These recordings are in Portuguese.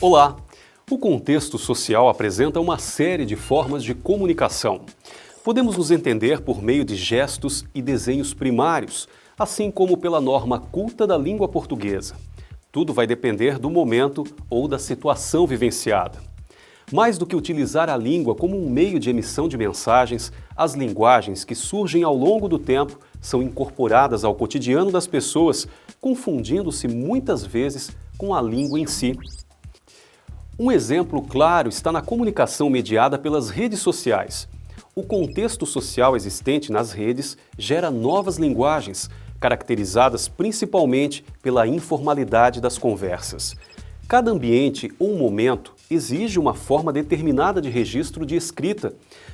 Olá! O contexto social apresenta uma série de formas de comunicação. Podemos nos entender por meio de gestos e desenhos primários, assim como pela norma culta da língua portuguesa. Tudo vai depender do momento ou da situação vivenciada. Mais do que utilizar a língua como um meio de emissão de mensagens, as linguagens que surgem ao longo do tempo são incorporadas ao cotidiano das pessoas, confundindo-se muitas vezes com a língua em si. Um exemplo claro está na comunicação mediada pelas redes sociais. O contexto social existente nas redes gera novas linguagens, caracterizadas principalmente pela informalidade das conversas. Cada ambiente ou momento exige uma forma determinada de registro de escrita,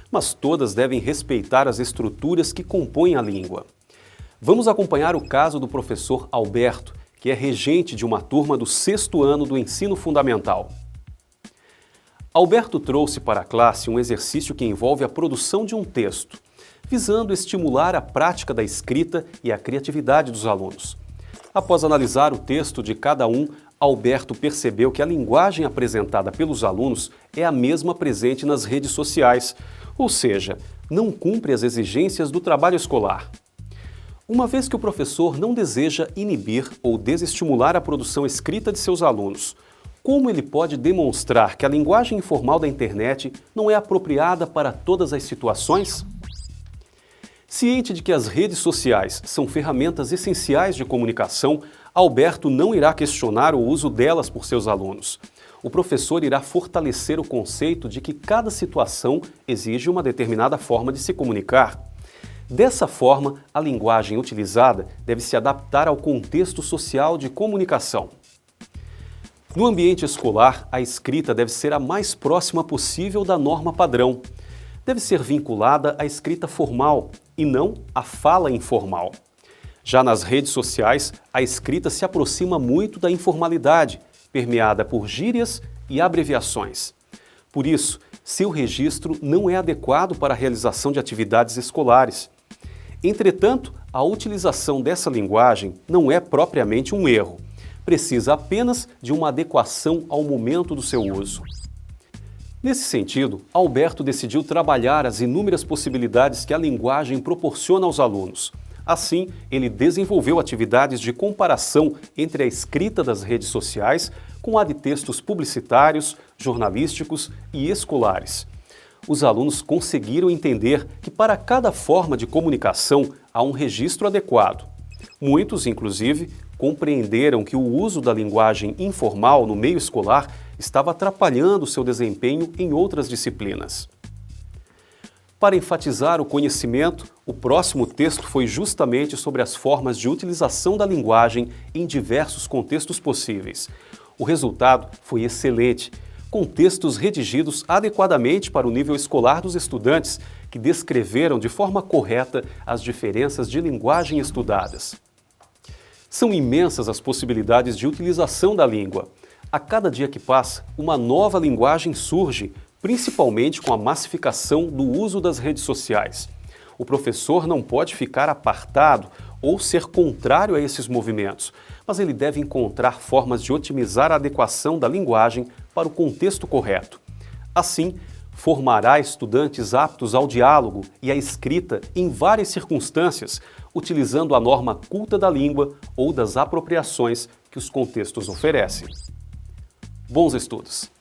mas todas devem respeitar as estruturas que compõem a língua. Vamos acompanhar o caso do professor Alberto, que é regente de uma turma do 6º ano do ensino fundamental. Alberto trouxe para a classe um exercício que envolve a produção de um texto, visando estimular a prática da escrita e a criatividade dos alunos. Após analisar o texto de cada um, Alberto percebeu que a linguagem apresentada pelos alunos é a mesma presente nas redes sociais, ou seja, não cumpre as exigências do trabalho escolar. Uma vez que o professor não deseja inibir ou desestimular a produção escrita de seus alunos, como ele pode demonstrar que a linguagem informal da internet não é apropriada para todas as situações? Ciente de que as redes sociais são ferramentas essenciais de comunicação, Alberto não irá questionar o uso delas por seus alunos. O professor irá fortalecer o conceito de que cada situação exige uma determinada forma de se comunicar. Dessa forma, a linguagem utilizada deve se adaptar ao contexto social de comunicação. No ambiente escolar, a escrita deve ser a mais próxima possível da norma padrão. Deve ser vinculada à escrita formal e não à fala informal. Já nas redes sociais, a escrita se aproxima muito da informalidade, permeada por gírias e abreviações. Por isso, seu registro não é adequado para a realização de atividades escolares. Entretanto, a utilização dessa linguagem não é propriamente um erro. Precisa apenas de uma adequação ao momento do seu uso. Nesse sentido, Alberto decidiu trabalhar as inúmeras possibilidades que a linguagem proporciona aos alunos. Assim, ele desenvolveu atividades de comparação entre a escrita das redes sociais com a de textos publicitários, jornalísticos e escolares. Os alunos conseguiram entender que para cada forma de comunicação há um registro adequado. Muitos, inclusive, compreenderam que o uso da linguagem informal no meio escolar estava atrapalhando seu desempenho em outras disciplinas. Para enfatizar o conhecimento, o próximo texto foi justamente sobre as formas de utilização da linguagem em diversos contextos possíveis. O resultado foi excelente, com textos redigidos adequadamente para o nível escolar dos estudantes, que descreveram de forma correta as diferenças de linguagem estudadas. São imensas as possibilidades de utilização da língua. A cada dia que passa, uma nova linguagem surge, principalmente com a massificação do uso das redes sociais. O professor não pode ficar apartado ou ser contrário a esses movimentos, mas ele deve encontrar formas de otimizar a adequação da linguagem para o contexto correto. Assim, formará estudantes aptos ao diálogo e à escrita em várias circunstâncias, utilizando a norma culta da língua ou das apropriações que os contextos oferecem. Bons estudos!